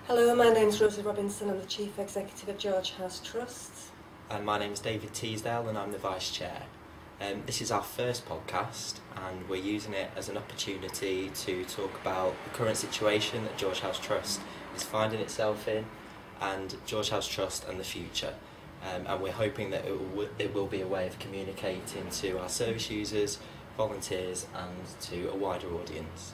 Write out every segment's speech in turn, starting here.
Hello, my name's Rosie Robinson. I'm the Chief Executive of George House Trust. And my name's David Teasdale and I'm the Vice Chair. This is our first podcast and we're using it as an opportunity to talk about the current situation that George House Trust is finding itself in and George House Trust and the future. And we're hoping that it will be a way of communicating to our service users, volunteers and to a wider audience.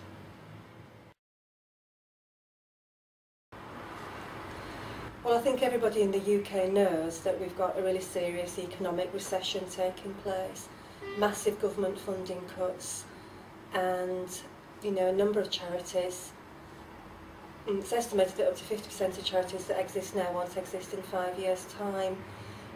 Well, I think everybody in the UK knows that we've got a really serious economic recession taking place, massive government funding cuts, and a number of charities. It's estimated that up to 50% of charities that exist now won't exist in 5 years' time.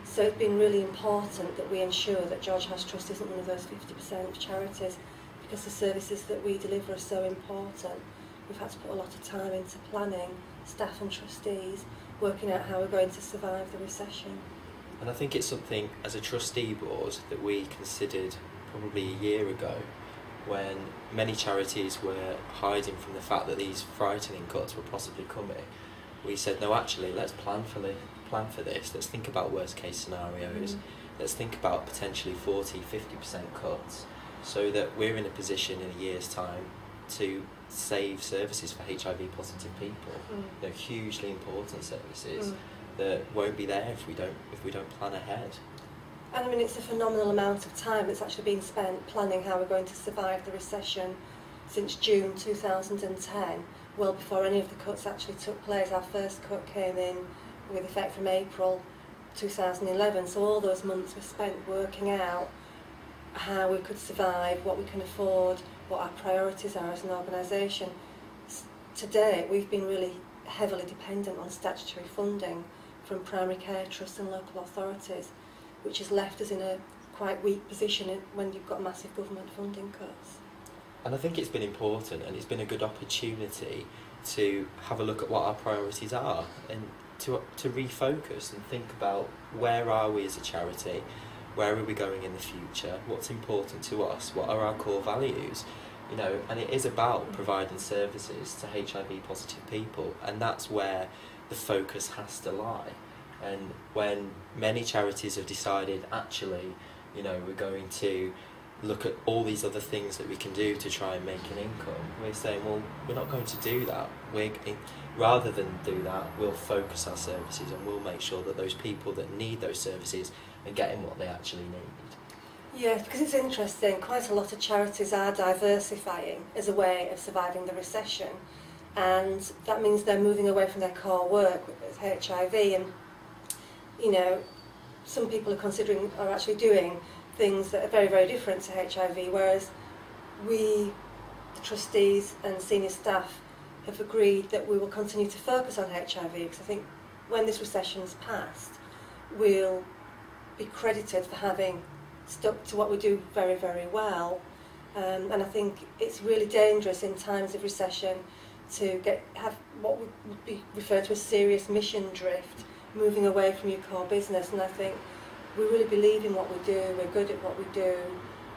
So it's been really important that we ensure that George House Trust isn't one of those 50% of charities, because the services that we deliver are so important. We've had to put a lot of time into planning, staff and trustees, working out how we're going to survive the recession. And I think it's something as a trustee board that we considered probably a year ago, when many charities were hiding from the fact that these frightening cuts were possibly coming. We said, no, actually, let's plan for this. Let's think about worst case scenarios. Let's think about potentially 40, 50% cuts, so that we're in a position in a year's time to save services for HIV positive people. They're hugely important services that won't be there if we don't plan ahead. And I mean, it's a phenomenal amount of time that's actually been spent planning how we're going to survive the recession since June 2010, well before any of the cuts actually took place. Our first cut came in with effect from April 2011, so all those months were spent working out how we could survive, what we can afford, what our priorities are as an organisation. Today, we've been really heavily dependent on statutory funding from primary care trusts and local authorities, which has left us in a quite weak position when you've got massive government funding cuts. And I think it's been important and it's been a good opportunity to have a look at what our priorities are and to refocus and think about where are we as a charity, where are we going in the future, what's important to us, what are our core values, and it is about providing services to HIV positive people, and that's where the focus has to lie. And when many charities have decided, actually, we're going to look at all these other things that we can do to try and make an income, we're saying, well, we're not going to do that. Rather than do that, we'll focus our services and we'll make sure that those people that need those services are getting what they actually need. Yeah, because it's interesting, quite a lot of charities are diversifying as a way of surviving the recession, and that means they're moving away from their core work with HIV, and some people are actually doing things that are very, very different to HIV, whereas we, the trustees and senior staff, have agreed that we will continue to focus on HIV, because I think when this recession's passed, we'll be credited for having stuck to what we do very, very well. And I think it's really dangerous in times of recession to have what would be referred to as serious mission drift, moving away from your core business. And I think we really believe in what we do, we're good at what we do,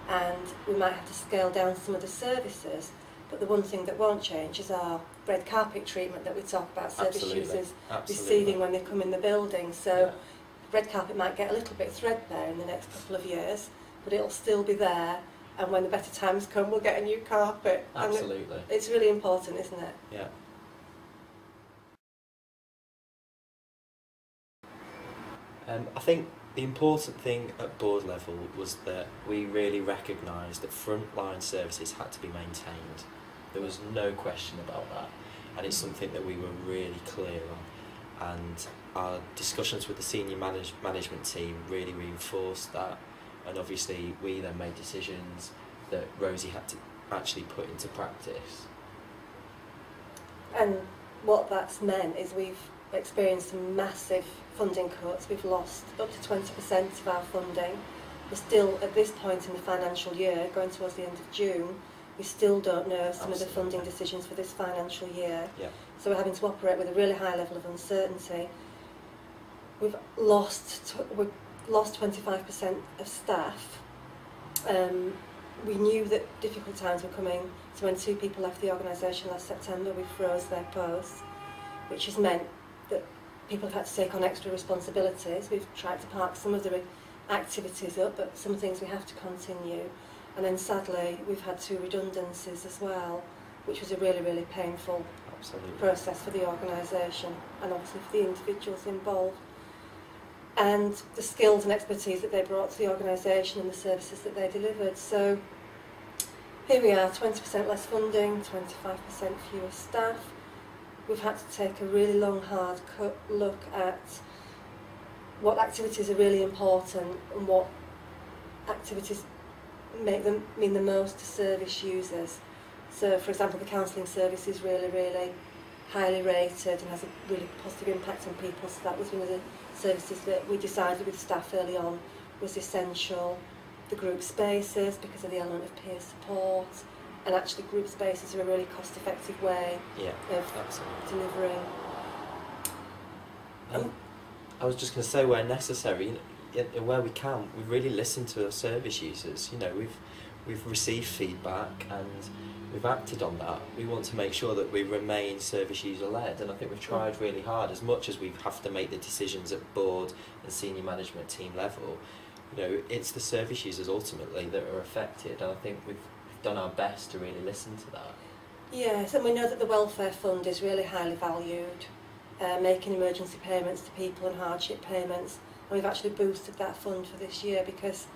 and we might have to scale down some of the services. But the one thing that won't change is our red carpet treatment that we talk about service users receiving when they come in the building. So red carpet might get a little bit threadbare in the next couple of years, but it'll still be there, and when the better times come, we'll get a new carpet. Absolutely. And it's really important, isn't it? Yeah. I think the important thing at board level was that we really recognised that frontline services had to be maintained. There was no question about that, and it's something that we were really clear on. And our discussions with the senior management team really reinforced that, and obviously we then made decisions that Rosie had to actually put into practice. And what that's meant is we've experienced some massive funding cuts. We've lost up to 20% of our funding. We're still, at this point in the financial year, going towards the end of June, we still don't know some of the funding decisions for this financial year. Yeah. So we're having to operate with a really high level of uncertainty. We've lost 25% of staff. We knew that difficult times were coming, so when 2 people left the organisation last September, we froze their posts. which has meant that people have had to take on extra responsibilities. We've tried to park some of the activities up, but some things we have to continue. And then sadly, we've had 2 redundancies as well, which was a really, really painful process for the organisation and obviously for the individuals involved. And the skills and expertise that they brought to the organisation and the services that they delivered. So here we are, 20% less funding, 25% fewer staff. We've had to take a really long, hard look at what activities are really important and what activities mean the most to service users. So, for example, the counselling service is really, really highly rated and has a really positive impact on people. So that was one of the services that we decided with staff early on was essential. The group spaces, because of the element of peer support, and actually group spaces are a really cost-effective way of delivering. I was just going to say, where necessary, where we can, we really listen to our service users. You know, we've received feedback and we've acted on that. We want to make sure that we remain service user led, and I think we've tried really hard. As much as we have to make the decisions at board and senior management team level, you know, it's the service users ultimately that are affected, and I think we've done our best to really listen to that. Yes, and we know that the welfare fund is really highly valued, making emergency payments to people and hardship payments, and we've actually boosted that fund for this year because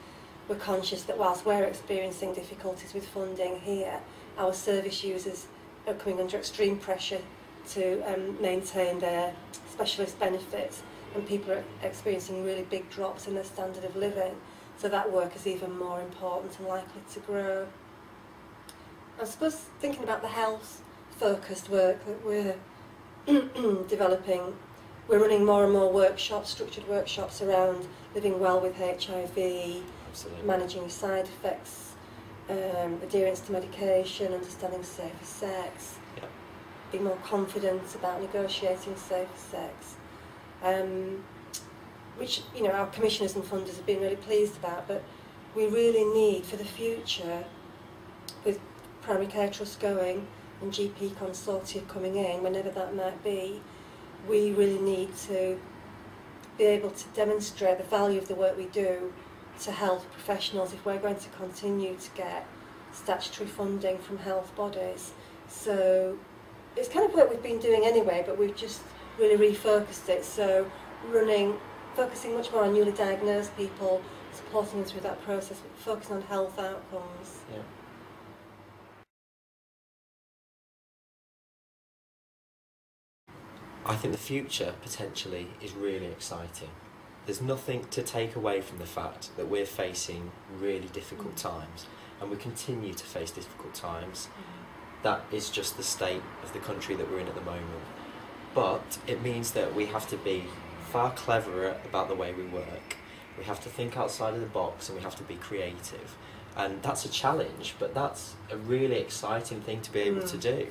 we're conscious that whilst we're experiencing difficulties with funding here, our service users are coming under extreme pressure to maintain their specialist benefits, and people are experiencing really big drops in their standard of living. So that work is even more important and likely to grow. I suppose thinking about the health-focused work that we're developing, we're running more and more workshops, structured workshops around living well with HIV, Absolutely. managing side effects, adherence to medication, understanding safer sex, being more confident about negotiating safer sex, which, you know, our commissioners and funders have been really pleased about, but we really need for the future, with primary care trusts going and GP consortia coming in, whenever that might be, we really need to be able to demonstrate the value of the work we do to health professionals if we're going to continue to get statutory funding from health bodies. So it's kind of work we've been doing anyway, but we've just really refocused it. So focusing much more on newly diagnosed people, supporting them through that process, focusing on health outcomes. Yeah. I think the future potentially is really exciting. There's nothing to take away from the fact that we're facing really difficult times, and we continue to face difficult times. That is just the state of the country that we're in at the moment. But it means that we have to be far cleverer about the way we work. We have to think outside of the box, and we have to be creative. And that's a challenge, but that's a really exciting thing to be able to do.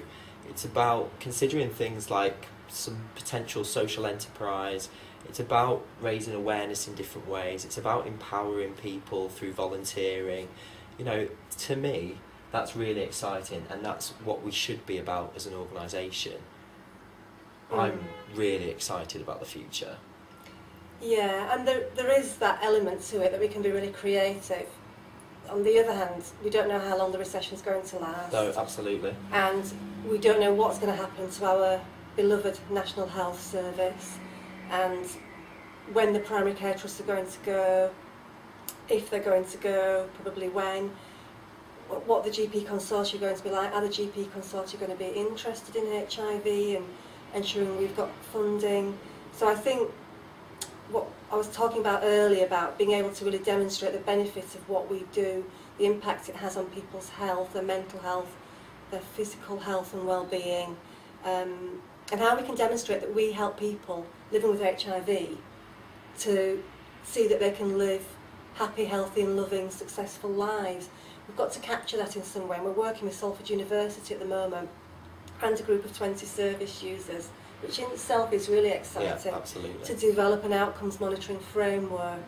It's about considering things like some potential social enterprise. It's about raising awareness in different ways. It's about empowering people through volunteering. You know, to me, that's really exciting, and that's what we should be about as an organisation. I'm really excited about the future. Yeah, and there is that element to it that we can be really creative. On the other hand, we don't know how long the recession's going to last. No, absolutely. And we don't know what's going to happen to our beloved National Health Service, and when the primary care trusts are going to go, if they're going to go, probably when, what the GP consortia are going to be like. Are the GP consortia going to be interested in HIV and ensuring we've got funding? So I think what I was talking about earlier about being able to really demonstrate the benefits of what we do, the impact it has on people's health, their mental health, their physical health and well-being, and how we can demonstrate that we help people living with HIV to see that they can live happy, healthy and loving, successful lives. We've got to capture that in some way, and we're working with Salford University at the moment and a group of 20 service users, which in itself is really exciting, to develop an outcomes monitoring framework.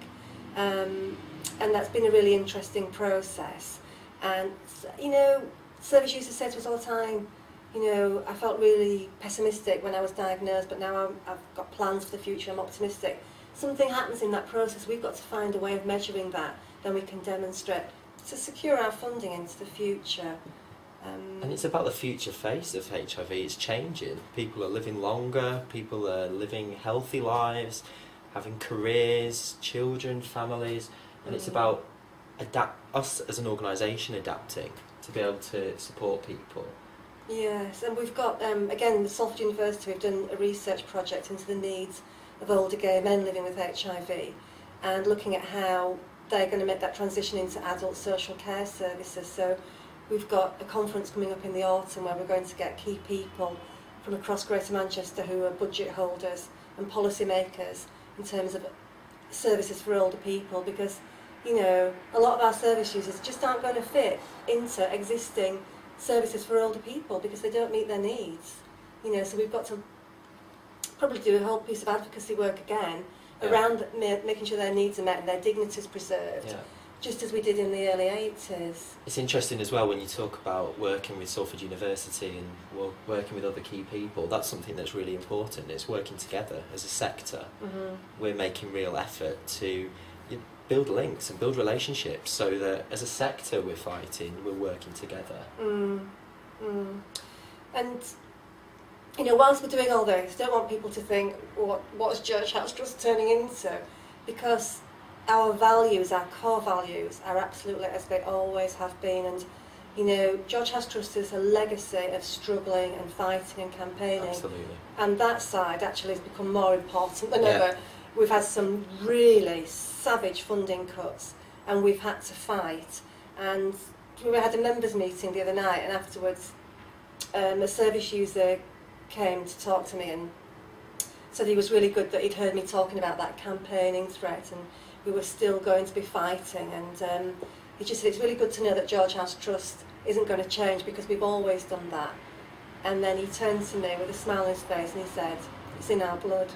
And that's been a really interesting process. And, you know, service users say to us all the time, you know, I felt really pessimistic when I was diagnosed, but now I've got plans for the future, I'm optimistic. Something happens in that process, we've got to find a way of measuring that, then we can demonstrate to secure our funding into the future. And it's about the future face of HIV. It's changing. People are living longer, people are living healthy lives, having careers, children, families, and it's about us as an organisation adapting to be able to support people. Yes, and we've got, again, the Salford University, we've done a research project into the needs of older gay men living with HIV and looking at how they're going to make that transition into adult social care services. So we've got a conference coming up in the autumn where we're going to get key people from across Greater Manchester who are budget holders and policy makers in terms of services for older people, because, you know, a lot of our service users just aren't going to fit into existing services for older people because they don't meet their needs. You know, so we've got to probably do a whole piece of advocacy work again around making sure their needs are met and their dignity is preserved, just as we did in the early 80s. It's interesting as well when you talk about working with Salford University and working with other key people. That's something that's really important. It's working together as a sector. We're making real effort to build links and build relationships so that as a sector we're fighting, we're working together. And, you know, whilst we're doing all this, I don't want people to think, what is Church House Trust turning into? Because our values, our core values, are absolutely as they always have been. And, you know, George House Trust is a legacy of struggling and fighting and campaigning. Absolutely. And that side actually has become more important than ever. We've had some really savage funding cuts and we've had to fight. And we had a members meeting the other night, and afterwards a service user came to talk to me and said he was really good that he'd heard me talking about that campaigning threat and we were still going to be fighting. And he just said it's really good to know that George House Trust isn't going to change because we've always done that. And then he turned to me with a smile on his face and he said, it's in our blood.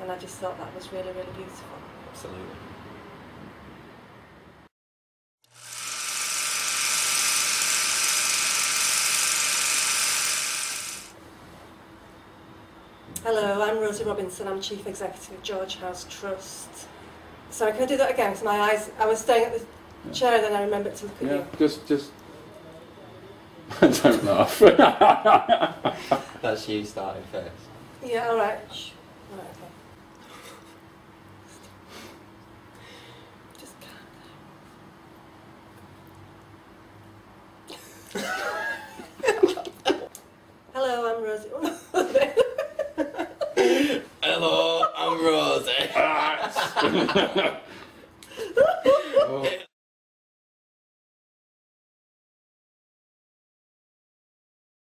And I just thought that was really, really beautiful. Absolutely. Hello, I'm Rosie Robinson. I'm Chief Executive of George House Trust. Sorry, can I do that again? Because my eyes, I was staying at the chair, then I remembered to look at you. Just don't laugh. That's you starting first. Yeah, all right. Shh. All right, okay. Just calm down. Hello, I'm Rosie. Hello, I'm Rosie. Oh.